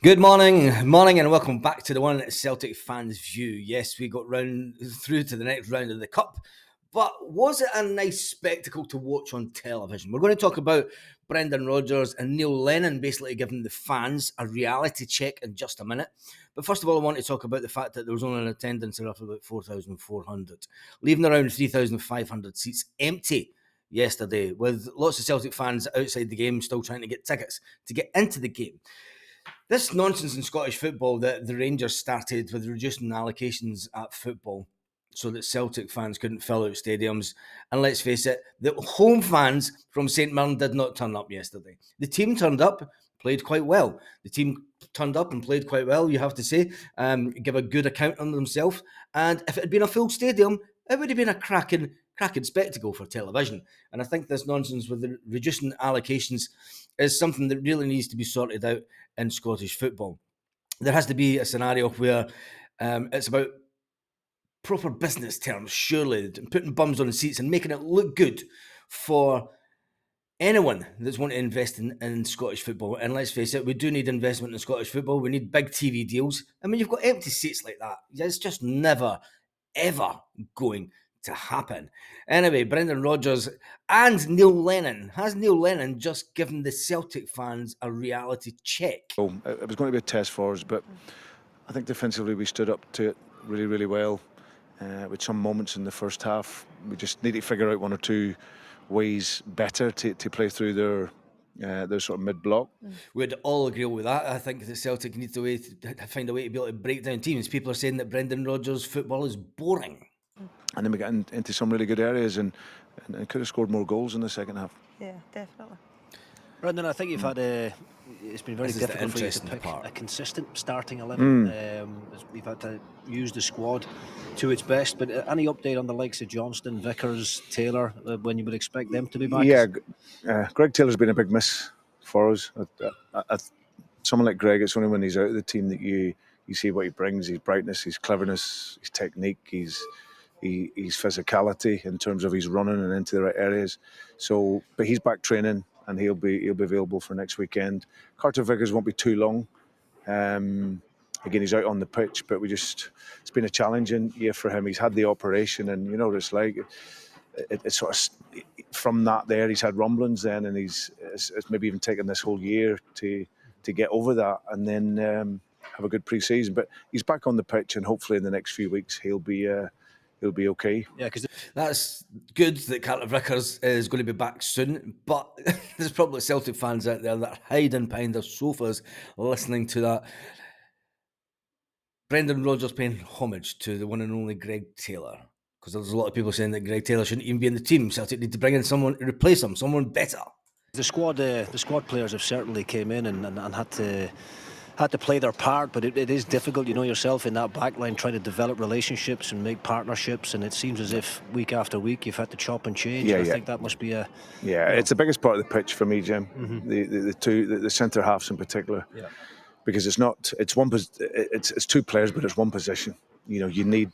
Good morning, and welcome back to the one Celtic fans view. Yes, we got through to the next round of the Cup, but was it a nice spectacle to watch on television? We're going to talk about Brendan Rodgers and Neil Lennon basically giving the fans a reality check in just a minute. But first of all, I want to talk about the fact that there was only an attendance of about 4,400, leaving around 3,500 seats empty yesterday, with lots of Celtic fans outside the game still trying to get tickets to get into the game. This nonsense in Scottish football that the Rangers started with reducing allocations at football so that Celtic fans couldn't fill out stadiums. And let's face it, the home fans from St Mirren did not turn up yesterday. The team turned up, played quite well. The team turned up and played quite well, you have to say, give a good account on themselves. And if it had been a full stadium, it would have been a cracking spectacle for television. And I think this nonsense with the reducing allocations is something that really needs to be sorted out in Scottish football. There has to be a scenario where it's about proper business terms, surely, putting bums on seats and making it look good for anyone that's wanting to invest in Scottish football. And let's face it, we do need investment in Scottish football. We need big TV deals. I mean, you've got empty seats like that. It's just never, ever going to happen. Anyway, Brendan Rodgers and Neil Lennon. Has Neil Lennon just given the Celtic fans a reality check? Oh, it was going to be a test for us, but I think defensively we stood up to it really, really well. With some moments in the first half, we just need to figure out one or two ways better to play through their sort of mid-block. We'd all agree with that. I think the Celtic needs to find a way to be able to break down teams. People are saying that Brendan Rodgers' football is boring. And then we got into some really good areas and could have scored more goals in the second half. Yeah, definitely. Brendan, I think you've had it's been very difficult for you to pick a consistent starting 11. We've had to use the squad to its best, but any update on the likes of Johnston, Vickers, Taylor, when you would expect them to be back? Yeah, Greg Taylor's been a big miss for us. Someone like Greg, it's only when he's out of the team that you see what he brings, his brightness, his cleverness, his technique, his physicality in terms of his running and into the right areas. So, but he's back training and he'll be available for next weekend. Carter Vickers won't be too long. Again, he's out on the pitch, but it's been a challenging year for him. He's had the operation, and you know what it's like. It's sort of from that there, he's had rumblings then, and it's maybe even taken this whole year to get over that, and then have a good pre-season. But he's back on the pitch, and hopefully in the next few weeks he'll be okay. Yeah, because that's good that Carter Vickers is going to be back soon, but there's probably Celtic fans out there that are hiding behind their sofas listening to that. Brendan Rodgers paying homage to the one and only Greg Taylor, because there's a lot of people saying that Greg Taylor shouldn't even be in the team. Celtic need to bring in someone to replace him, someone better. The squad players have certainly came in and had to play their part, but it is difficult, you know yourself, in that back line, trying to develop relationships and make partnerships, and it seems as if week after week you've had to chop and change. I think that must be it's the biggest part of the pitch for me, Jim. Mm-hmm. The centre halves in particular. Yeah. Because it's two players, but it's one position. You know, you need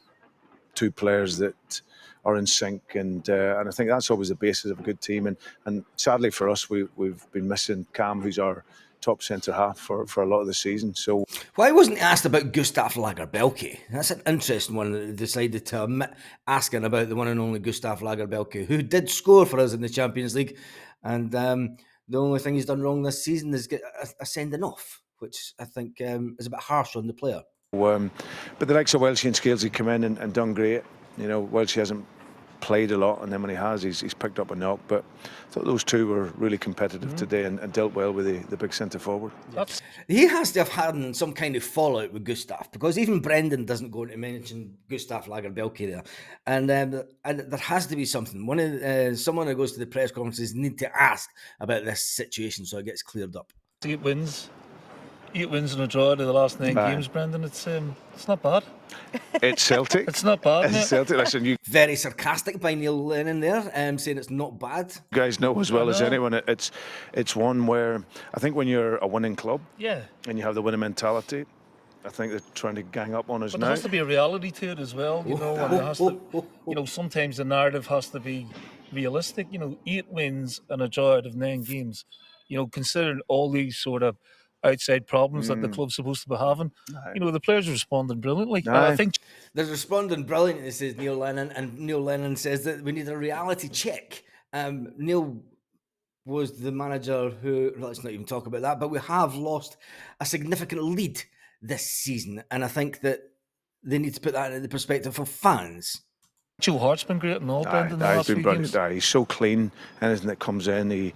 two players that are in sync, and I think that's always the basis of a good team. And sadly for us, we've been missing Cam, who's our top centre half for a lot of the season. So why wasn't asked about Gustav Lagerbielke? That's an interesting one. That they decided to omit asking about the one and only Gustav Lagerbielke, who did score for us in the Champions League, and the only thing he's done wrong this season is get a sending off, which I think is a bit harsh on the player. But the likes of Welshie and Scalesy come in and done great. You know, Welshie hasn't played a lot, and then when he has, he's picked up a knock. But I thought those two were really competitive today and dealt well with the big centre forward. He has to have had some kind of fallout with Gustav, because even Brendan doesn't go to mention Gustav Lagerbielke there, and there has to be something. Someone who goes to the press conferences need to ask about this situation so it gets cleared up. 8 wins and a draw to the last 9 games, Brendan. It's not bad. It's Celtic. It's not bad. It's Celtic. Listen, you very sarcastic by Neil Lennon there, saying it's not bad. You guys know as well as anyone. It's one where I think when you're a winning club, and you have the winning mentality, I think they're trying to gang up on us now. There has to be a reality to it as well, you know. And it has to, you know, sometimes the narrative has to be realistic. You know, 8 wins and a draw out of 9 games. You know, considering all these sort of outside problems that the club's supposed to be having. Aye. You know, the players are responding brilliantly. And Aye. I think They're responding brilliantly, says Neil Lennon, and Neil Lennon says that we need a reality check. Neil was the manager who, let's not even talk about that, but we have lost a significant lead this season, and I think that they need to put that into the perspective for fans. Joe Hart's been great and all, Brendan, in the He's last been few brilliant. games. He's so clean. Anything that comes in, he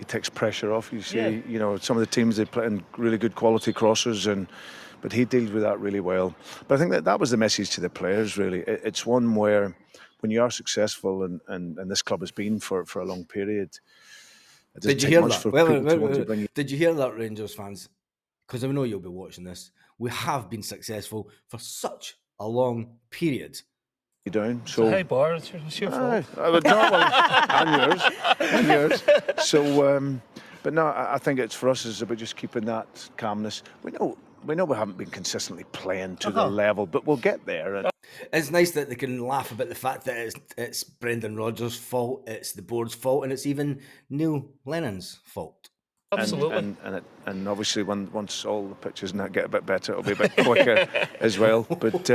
takes pressure off. You see, you know, some of the teams, they play in really good quality crossers, but he deals with that really well. But I think that was the message to the players, really. It's one where when you are successful, and this club has been for a long period, it doesn't Did you take hear much that? for people to want to bring you. Did you hear that, Rangers fans? Because I know you'll be watching this. We have been successful for such a long period. Down. It's So a high bar. It's your fault. and yours. So, but no, I think it's for us is about just keeping that calmness. We know we haven't been consistently playing to the level, but we'll get there. And It's nice that they can laugh about the fact that it's Brendan Rodgers' fault, it's the board's fault, and it's even Neil Lennon's fault. Absolutely. And obviously, once all the pitches and that get a bit better, it'll be a bit quicker as well. But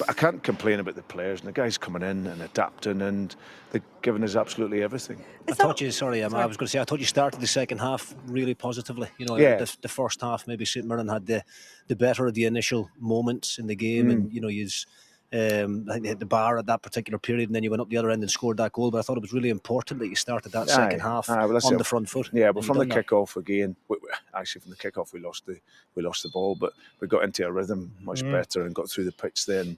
I can't complain about the players, and the guys coming in and adapting, and they're giving us absolutely everything. I thought you started the second half really positively. You know, the first half maybe St Mirren had the better of the initial moments in the game, and you know, I think they hit the bar at that particular period, and then you went up the other end and scored that goal. But I thought it was really important that you started that second half on the front foot. Yeah, but from the kick-off again, actually from the kick-off we lost the ball, but we got into a rhythm much better and got through the pitch then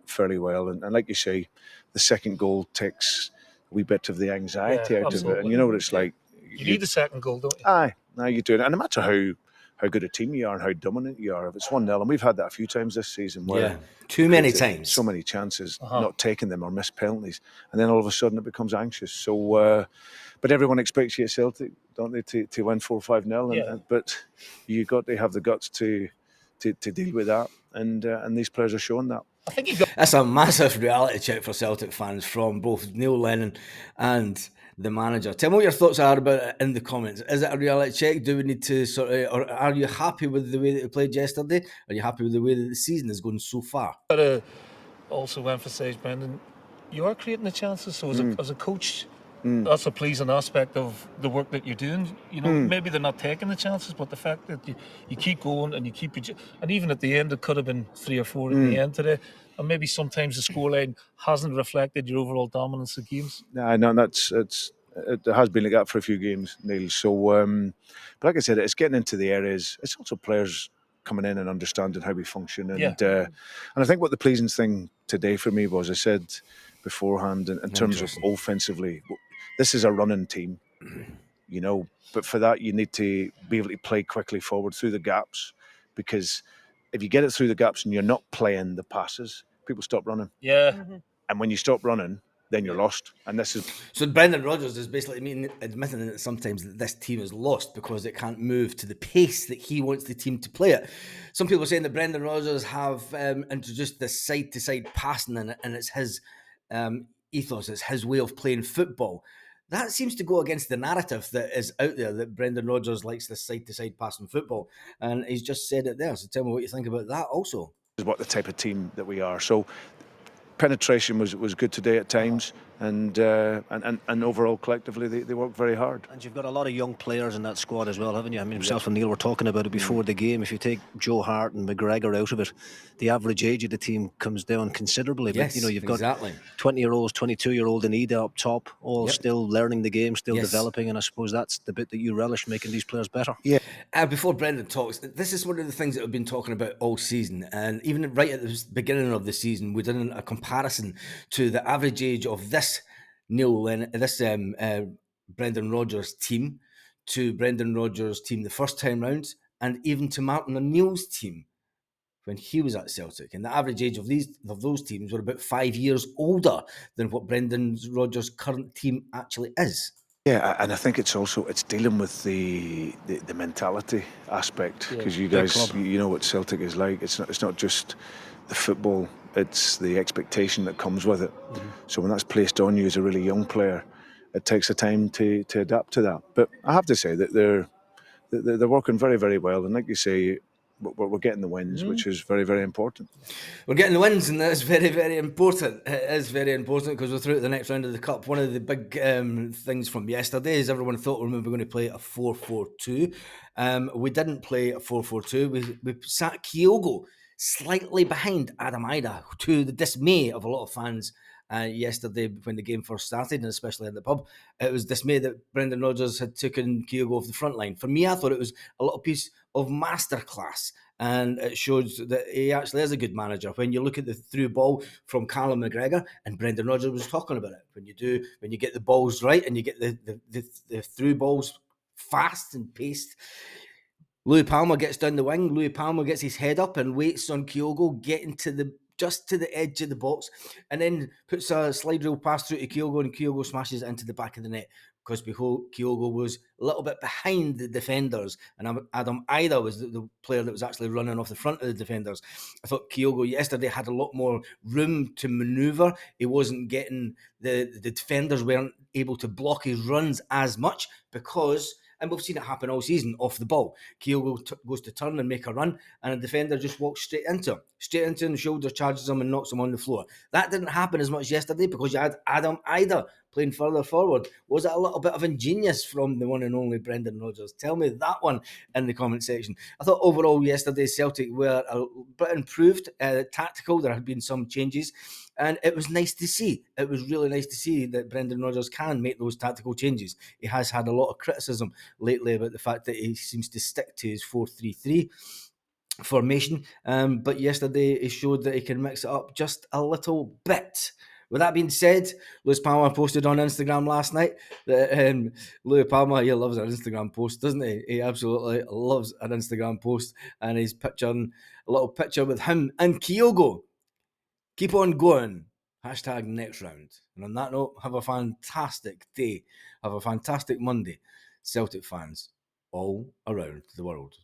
fairly well. And like you say, the second goal takes a wee bit of the anxiety out of it. And you know what it's like. You need the second goal, don't you? Aye, now you do it. And no matter how good a team you are and how dominant you are, if it's 1-0, and we've had that a few times this season where too many times, so many chances, not taking them or missed penalties, and then all of a sudden it becomes anxious. So, but everyone expects you at Celtic, don't they, to win 4-5-0? But you got to have the guts to deal with that, and these players are showing that. I think that's a massive reality check for Celtic fans from both Neil Lennon and the manager. Tell me what your thoughts are about it in the comments. Is it a reality check? Do we need to or are you happy with the way that we played yesterday? Are you happy with the way that the season is going so far? Got to also emphasise, Brendan, you are creating the chances. So as a coach, that's a pleasing aspect of the work that you're doing. You know, maybe they're not taking the chances, but the fact that you keep going and you keep and even at the end, it could have been 3 or 4 in the end today. And maybe sometimes the scoreline hasn't reflected your overall dominance of games. No, it has been like that for a few games, Neil. So, but like I said, it's getting into the areas. It's also players coming in and understanding how we function. And I think what the pleasing thing today for me was, I said beforehand, in terms of offensively, this is a running team, you know. But for that, you need to be able to play quickly forward through the gaps, because if you get it through the gaps and you're not playing the passes, people stop running. Yeah. And when you stop running, then you're lost. And this is so Brendan Rodgers is basically admitting that sometimes this team is lost because it can't move to the pace that he wants the team to play it. Some people are saying that Brendan Rodgers have introduced this side-to-side passing, and it's his ethos, it's his way of playing football. That seems to go against the narrative that is out there, that Brendan Rodgers likes this side-to-side passing football. And he's just said it there. So tell me what you think about that also. Is what the type of team that we are. So penetration was good today at times, and overall collectively they worked very hard. And you've got a lot of young players in that squad as well, haven't you? I mean, himself and Neil were talking about it before the game. If you take Joe Hart and McGregor out of it, the average age of the team comes down considerably. Yes, but you know, you've got exactly. 20-year-olds, 22-year-old Anida up top, all still learning the game, still developing, and I suppose that's the bit that you relish, making these players better. Yeah. Before Brendan talks, this is one of the things that we've been talking about all season, and even right at the beginning of the season, we did a comparison to the average age of this Brendan Rodgers team to Brendan Rodgers' team the first time round, and even to Martin O'Neill's team when he was at Celtic. And the average age of those teams were about 5 years older than what Brendan Rodgers' current team actually is. Yeah, and I think it's dealing with the mentality aspect, because you guys, you know what Celtic is like. It's not just the football, it's the expectation that comes with it. So when that's placed on you as a really young player, it takes a time to adapt to that. But I have to say that they're they're working very, very well. And like you say, we're getting the wins, which is very, very important. We're getting the wins, and that's very, very important. It is very important because we're through to the next round of the Cup. One of the big things from yesterday is everyone thought we were going to play a 4-4-2. We didn't play a 4-4-2. We sat Kyogo slightly behind Adam Ida, to the dismay of a lot of fans yesterday when the game first started, and especially at the pub. It was dismay that Brendan Rodgers had taken Kyogo off the front line. For me, I thought it was a little piece of masterclass, and it shows that he actually is a good manager. When you look at the through ball from Callum McGregor, and Brendan Rodgers was talking about it, when you get the balls right and you get the through balls fast and paced, Louis Palmer gets down the wing. Louis Palmer gets his head up and waits on Kyogo getting just to the edge of the box, and then puts a slide rule pass through to Kyogo, and Kyogo smashes it into the back of the net, because Kyogo was a little bit behind the defenders, and Adam Ida was the player that was actually running off the front of the defenders. I thought Kyogo yesterday had a lot more room to manoeuvre. He wasn't getting the defenders weren't able to block his runs as much because. And we've seen it happen all season off the ball. Kyogo goes to turn and make a run, and a defender just walks straight into him, and shoulder charges him and knocks him on the floor. That didn't happen as much yesterday because you had Adam Ida playing further forward. Was it a little bit of ingenious from the one and only Brendan Rodgers? Tell me that one in the comment section. I thought overall yesterday Celtic were a bit improved, tactical. There had been some changes, and it was nice to see. It was really nice to see that Brendan Rodgers can make those tactical changes. He has had a lot of criticism lately about the fact that he seems to stick to his 4-3-3 formation, but yesterday he showed that he can mix it up just a little bit. With that being said, Lewis Palmer posted on Instagram last night that Louis Palmer, he loves an Instagram post, doesn't he? He absolutely loves an Instagram post, and he's picturing a little picture with him and Kyogo. Keep on going. Hashtag next round. And on that note, have a fantastic day. Have a fantastic Monday, Celtic fans all around the world.